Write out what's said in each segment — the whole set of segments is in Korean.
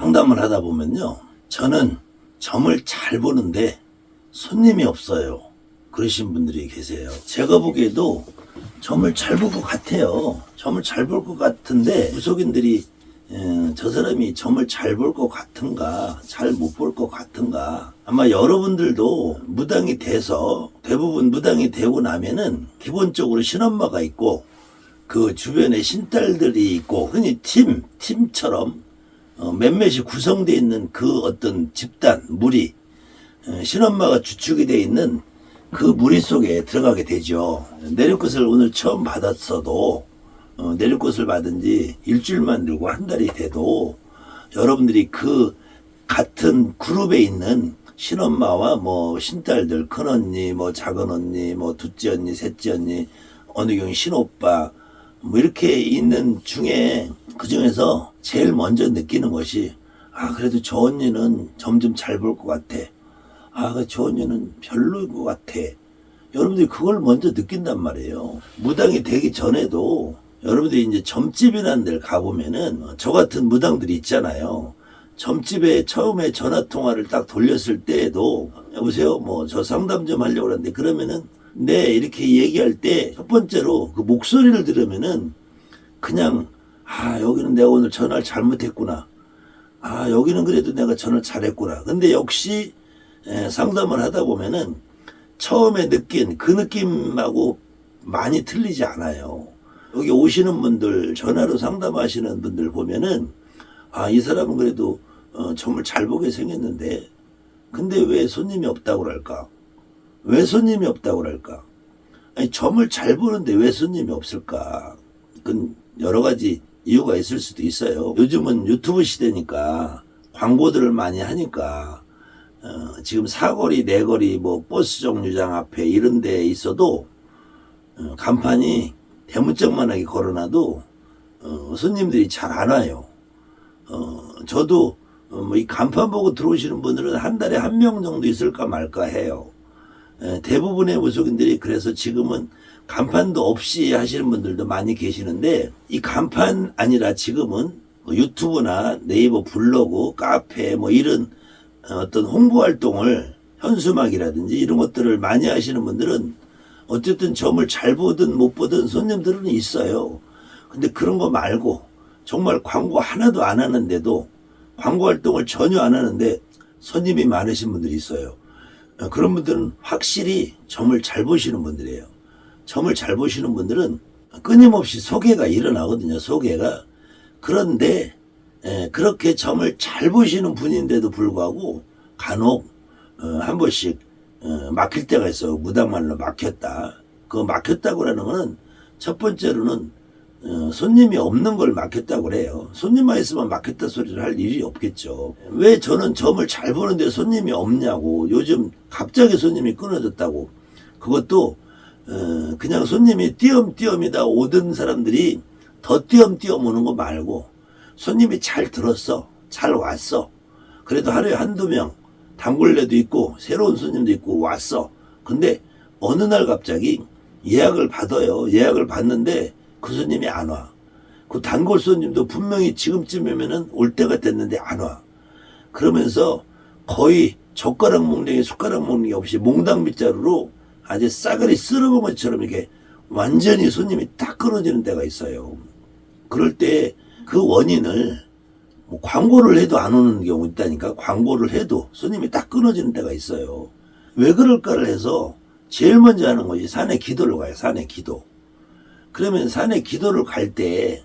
상담을 하다 보면요, 저는 점을 잘 보는데 손님이 없어요, 그러신 분들이 계세요. 제가 보기에도 점을 잘 볼 것 같아요. 점을 잘 볼 것 같은데 무속인들이 저 사람이 점을 잘 볼 것 같은가, 잘 못 볼 것 같은가. 아마 여러분들도 무당이 돼서, 대부분 무당이 되고 나면은 기본적으로 신엄마가 있고 그 주변에 신딸들이 있고, 흔히 팀처럼 몇몇이 구성되어 있는 그 어떤 집단, 무리, 신엄마가 주축이 되어 있는 그 무리 속에 들어가게 되죠. 내륙것을 오늘 처음 받았어도, 내륙것을 받은 지 일주일만 되고 한 달이 돼도 여러분들이 그 같은 그룹에 있는 신엄마와 뭐 신딸들, 큰언니, 뭐 작은언니, 뭐 둘째 언니, 셋째 언니, 어느 경우 신오빠, 뭐 이렇게 있는 중에, 그 중에서 제일 먼저 느끼는 것이, 아, 그래도 저 언니는 점점 잘 볼 것 같아. 아, 저 언니는 별로인 것 같아. 여러분들이 그걸 먼저 느낀단 말이에요. 무당이 되기 전에도 여러분들이 이제 점집이라는 데를 가보면은 저 같은 무당들이 있잖아요. 점집에 처음에 전화통화를 딱 돌렸을 때에도, 여보세요, 뭐 저 상담 좀 하려고 하는데, 그러면은 네, 이렇게 얘기할 때 첫 번째로 그 목소리를 들으면은 그냥, 아, 여기는 내가 오늘 전화를 잘못했구나. 아, 여기는 그래도 내가 전화를 잘했구나. 근데 역시 상담을 하다 보면은 처음에 느낀 그 느낌하고 많이 틀리지 않아요. 여기 오시는 분들, 전화로 상담하시는 분들 보면은, 아, 이 사람은 그래도 점을 잘 보게 생겼는데, 근데 왜 손님이 없다고 그럴까? 왜 손님이 없다고 그럴까? 아니, 점을 잘 보는데 왜 손님이 없을까? 그건 여러 가지 이유가 있을 수도 있어요. 요즘은 유튜브 시대니까 광고들을 많이 하니까, 지금 사거리, 내거리, 뭐 버스 정류장 앞에 이런 데 있어도 간판이 대문짝만하게 걸어놔도 손님들이 잘 안 와요. 저도 뭐 이 간판 보고 들어오시는 분들은 한 달에 한 명 정도 있을까 말까 해요. 대부분의 무속인들이 그래서 지금은 간판도 없이 하시는 분들도 많이 계시는데, 이 간판 아니라 지금은 유튜브나 네이버 블로그, 카페 뭐 이런 어떤 홍보 활동을, 현수막이라든지 이런 것들을 많이 하시는 분들은 어쨌든 점을 잘 보든 못 보든 손님들은 있어요. 근데 그런 거 말고 정말 광고 하나도 안 하는데도, 광고 활동을 전혀 안 하는데 손님이 많으신 분들이 있어요. 그런 분들은 확실히 점을 잘 보시는 분들이에요. 점을 잘 보시는 분들은 끊임없이 소개가 일어나거든요. 소개가. 그런데 그렇게 점을 잘 보시는 분인데도 불구하고 간혹 한 번씩 막힐 때가 있어요. 무당말로 막혔다. 그 막혔다고 하는 거는 첫 번째로는 손님이 없는 걸 막혔다고 그래요. 손님만 있으면 막혔다 소리를 할 일이 없겠죠. 왜 저는 점을 잘 보는데 손님이 없냐고, 요즘 갑자기 손님이 끊어졌다고. 그것도 그냥 손님이 띄엄띄엄이다 오던 사람들이 더 띄엄띄엄 오는 거 말고, 손님이 잘 들었어, 잘 왔어, 그래도 하루에 한두 명, 단골레도 있고 새로운 손님도 있고 왔어. 근데 어느 날 갑자기 예약을 받아요. 예약을 받는데 그 손님이 안 와. 그 단골 손님도 분명히 지금쯤이면은 올 때가 됐는데 안 와. 그러면서 거의 젓가락 먹는 게 숟가락 먹는 게 없이 몽당빗자루로 아주 싸그리 쓸어본 것처럼 이렇게 완전히 손님이 딱 끊어지는 때가 있어요. 그럴 때 그 원인을 뭐 광고를 해도 안 오는 경우 있다니까. 광고를 해도 손님이 딱 끊어지는 때가 있어요. 왜 그럴까를 해서 제일 먼저 하는 것이 산에 기도를 가요. 산에 기도. 그러면 산에 기도를 갈 때,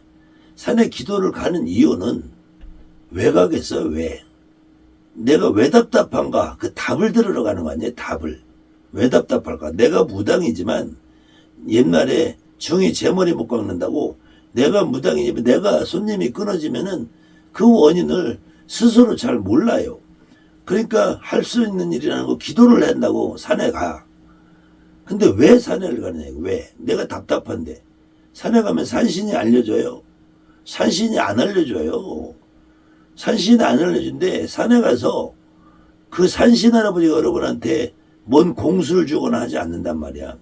산에 기도를 가는 이유는 왜 가겠어요? 왜? 내가 왜 답답한가? 그 답을 들으러 가는 거 아니에요? 답을. 왜 답답할까? 내가 무당이지만 옛날에 중이 제 머리 못 깎는다고, 내가 무당이지만 내가 손님이 끊어지면은 그 원인을 스스로 잘 몰라요. 그러니까 할 수 있는 일이라는 거, 기도를 한다고 산에 가. 근데 왜 산에를 가느냐? 왜? 내가 답답한데. 산에 가면 산신이 알려줘요? 산신이 안 알려줘요. 산신이 안 알려준데, 산에 가서 그 산신 할아버지가 여러분한테 뭔 공수를 주거나 하지 않는단 말이야.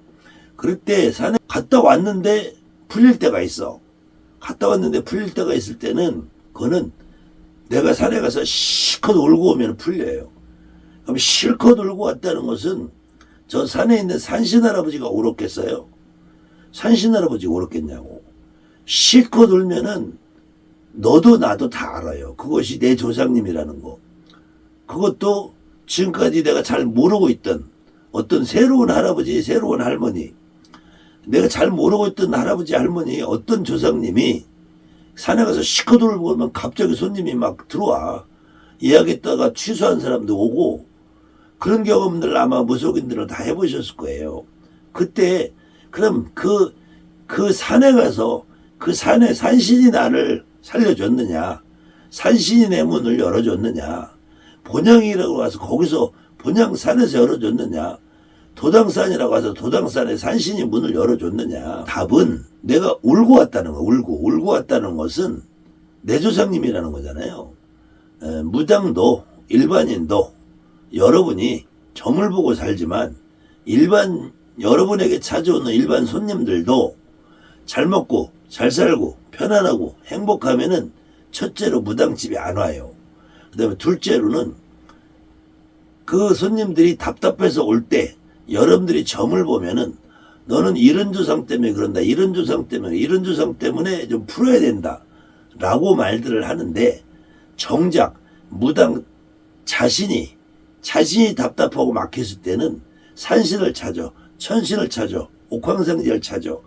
그럴 때 산에 갔다 왔는데 풀릴 때가 있어. 갔다 왔는데 풀릴 때가 있을 때는 그거는 내가 산에 가서 실컷 울고 오면 풀려요. 그럼 실컷 울고 왔다는 것은 저 산에 있는 산신할아버지가 울었겠어요? 산신할아버지가 울었겠냐고. 실컷 울면은 너도 나도 다 알아요. 그것이 내 조상님이라는 거. 그것도 지금까지 내가 잘 모르고 있던 어떤 새로운 할아버지, 새로운 할머니, 내가 잘 모르고 있던 할아버지, 할머니, 어떤 조상님이 산에 가서 실컷 울고 오면 갑자기 손님이 막 들어와. 예약했다가 취소한 사람도 오고, 그런 경험들 아마 무속인들은 다 해보셨을 거예요. 그때 그럼 그 산에 가서 그 산에 산신이 나를 살려줬느냐, 산신이 내 문을 열어줬느냐, 본향이라고 해서 거기서 본향산에서 열어줬느냐, 도당산이라고 해서 도당산에 산신이 문을 열어줬느냐. 답은 내가 울고 왔다는 거. 울고 왔다는 것은 내 조상님이라는 거잖아요. 무당도 일반인도 여러분이 점을 보고 살지만 여러분에게 찾아오는 일반 손님들도 잘 먹고 잘 살고 편안하고 행복하면은 첫째로 무당집에 안 와요. 그 다음에 둘째로는 그 손님들이 답답해서 올 때 여러분들이 점을 보면은 너는 이런 조상 때문에 그런다, 이런 조상 때문에 좀 풀어야 된다 라고 말들을 하는데, 정작 무당 자신이 답답하고 막혔을 때는 산신을 찾아, 천신을 찾아, 옥황상제를 찾아,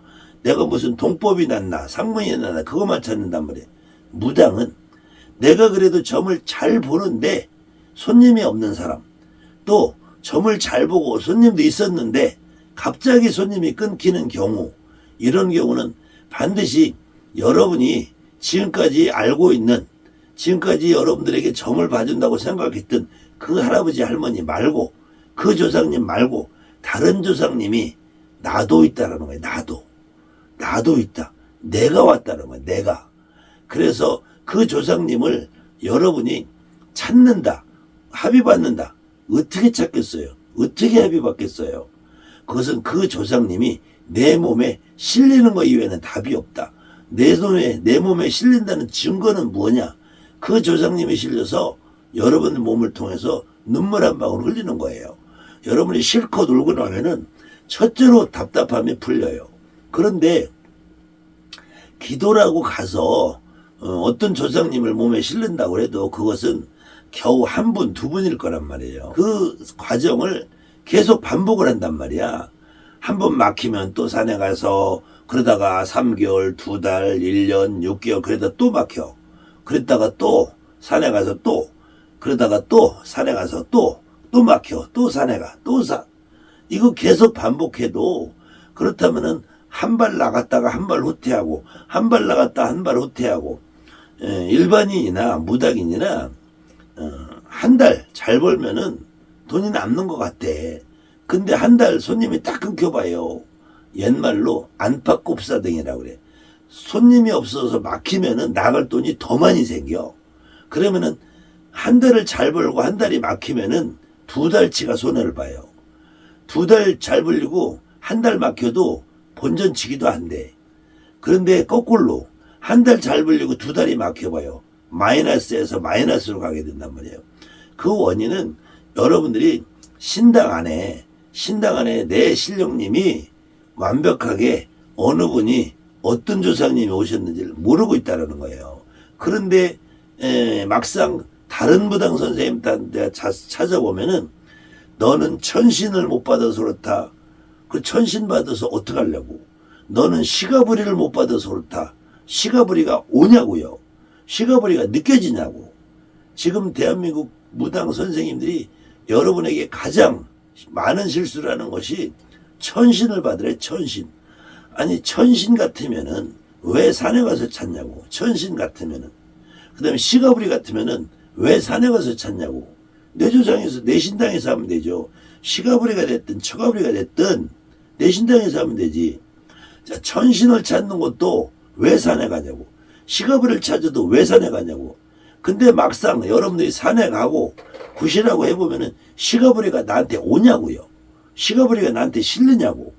내가 무슨 동법이 났나 상문이 났나 그것만 찾는단 말이에요. 무당은 내가 그래도 점을 잘 보는데 손님이 없는 사람, 또 점을 잘 보고 손님도 있었는데 갑자기 손님이 끊기는 경우, 이런 경우는 반드시 여러분이 지금까지 알고 있는, 지금까지 여러분들에게 점을 봐준다고 생각했던 그 할아버지 할머니 말고, 그 조상님 말고 다른 조상님이 나도 있다라는 거예요. 나도 있다. 내가 왔다는 거예요. 내가. 그래서 그 조상님을 여러분이 찾는다, 합의받는다. 어떻게 찾겠어요? 어떻게 합의받겠어요? 그것은 그 조상님이 내 몸에 실리는 것 이외에는 답이 없다. 내 몸에 실린다는 증거는 뭐냐? 그 조상님이 실려서 여러분 몸을 통해서 눈물 한 방울 흘리는 거예요. 여러분이 실컷 울고 나면은 첫째로 답답함이 풀려요. 그런데 기도라고 가서 어떤 조상님을 몸에 실른다고 해도 그것은 겨우 한 분, 두 분일 거란 말이에요. 그 과정을 계속 반복을 한단 말이야. 한 번 막히면 또 산에 가서 그러다가 3개월, 2달, 1년, 6개월 그러다 또 막혀. 그랬다가 또 산에 가서 또, 그러다가 또 산에 가서 또 막혀. 또 산에 가. 이거 계속 반복해도, 그렇다면은 한 발 나갔다가 한 발 후퇴하고, 한 발 나갔다 한 발 후퇴하고, 일반인이나 무당인이나 한 달 잘 벌면은 돈이 남는 것 같아. 근데 한 달 손님이 딱 끊겨봐요. 옛말로 안팎곱사등이라고 그래. 손님이 없어서 막히면은 나갈 돈이 더 많이 생겨. 그러면은 한 달을 잘 벌고 한 달이 막히면은 2달치가 손해를 봐요. 2달 잘 벌리고 한 달 막혀도 본전치기도 안 돼. 그런데 거꾸로 한 달 잘 벌리고 2달이 막혀봐요. 마이너스에서 마이너스로 가게 된단 말이에요. 그 원인은 여러분들이 신당 안에 내 신령님이 완벽하게 어느 분이 어떤 조상님이 오셨는지를 모르고 있다는 거예요. 그런데 막상 다른 무당 선생님한테 찾아보면은 너는 천신을 못 받아서 그렇다. 그 천신 받아서 어떡하려고. 너는 시가부리를 못 받아서 그렇다. 시가부리가 오냐고요. 시가부리가 느껴지냐고. 지금 대한민국 무당 선생님들이 여러분에게 가장 많은 실수를 하는 것이 천신을 받으래. 천신. 아니 천신 같으면은 왜 산에 가서 찾냐고. 천신 같으면은. 그 다음에 시가부리 같으면은 왜 산에 가서 찾냐고. 내 조상에서 내 신당에서 하면 되죠. 시가부리가 됐든 처가부리가 됐든 내 신당에서 하면 되지. 자, 천신을 찾는 것도 왜 산에 가냐고. 시가부리를 찾아도 왜 산에 가냐고. 근데 막상 여러분들이 산에 가고 구시라고 해보면은 시가부리가 나한테 오냐고요. 시가부리가 나한테 실리냐고.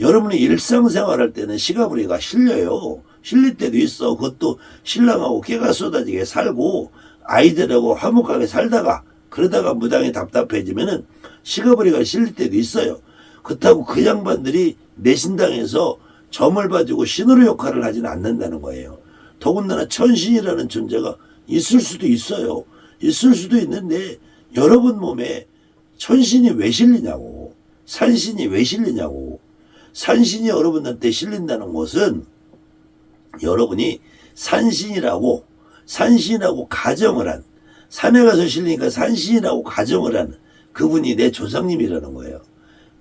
여러분이 일상생활할 때는 시가부리가 실려요. 실릴 때도 있어. 그것도 신랑하고 깨가 쏟아지게 살고 아이들하고 화목하게 살다가 그러다가 무당이 답답해지면은 시가버리가 실릴 때도 있어요. 그렇다고 그 양반들이 내 신당에서 점을 봐주고 신호로 역할을 하지는 않는다는 거예요. 더군다나 천신이라는 존재가 있을 수도 있어요. 있을 수도 있는데 여러분 몸에 천신이 왜 실리냐고. 산신이 왜 실리냐고. 산신이 여러분한테 실린다는 것은 여러분이 산신이라고 가정을 한, 산에 가서 실리니까 산신이라고 가정을 한 그분이 내 조상님이라는 거예요.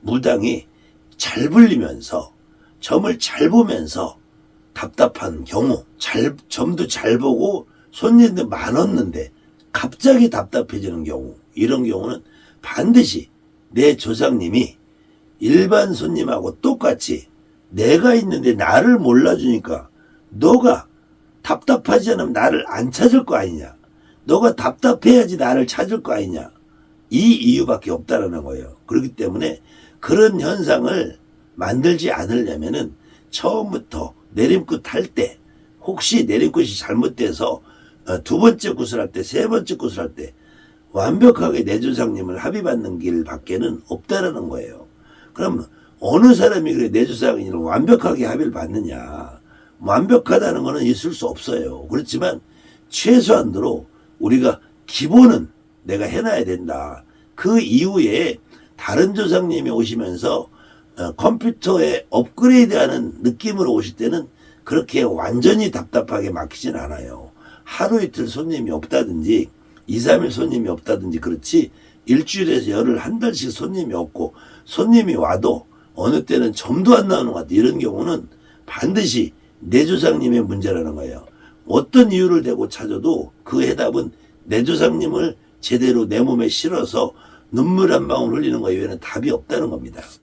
무당이 잘 불리면서 점을 잘 보면서 답답한 경우, 점도 잘 보고 손님도 많았는데 갑자기 답답해지는 경우, 이런 경우는 반드시 내 조상님이 일반 손님하고 똑같이 내가 있는데 나를 몰라주니까 너가 답답하지 않으면 나를 안 찾을 거 아니냐. 너가 답답해야지 나를 찾을 거 아니냐. 이 이유밖에 없다라는 거예요. 그렇기 때문에 그런 현상을 만들지 않으려면은 처음부터 내림굿 할 때, 혹시 내림굿이 잘못돼서 두 번째 굿을 할 때, 세 번째 굿을 할 때 완벽하게 내 조상님을 합의받는 길밖에는 없다라는 거예요. 그럼 어느 사람이 그래 내 조상님을 완벽하게 합의를 받느냐. 완벽하다는 것은 있을 수 없어요. 그렇지만 최소한도로 우리가 기본은 내가 해놔야 된다. 그 이후에 다른 조상님이 오시면서 컴퓨터에 업그레이드하는 느낌으로 오실 때는 그렇게 완전히 답답하게 막히진 않아요. 하루 이틀 손님이 없다든지 2, 3일 손님이 없다든지 그렇지 일주일에서 열흘 한 달씩 손님이 없고 손님이 와도 어느 때는 점도 안 나오는 것 같아. 이런 경우는 반드시 내 조상님의 문제라는 거예요. 어떤 이유를 대고 찾아도 그 해답은 내 조상님을 제대로 내 몸에 실어서 눈물 한 방울 흘리는 거 이외에는 답이 없다는 겁니다.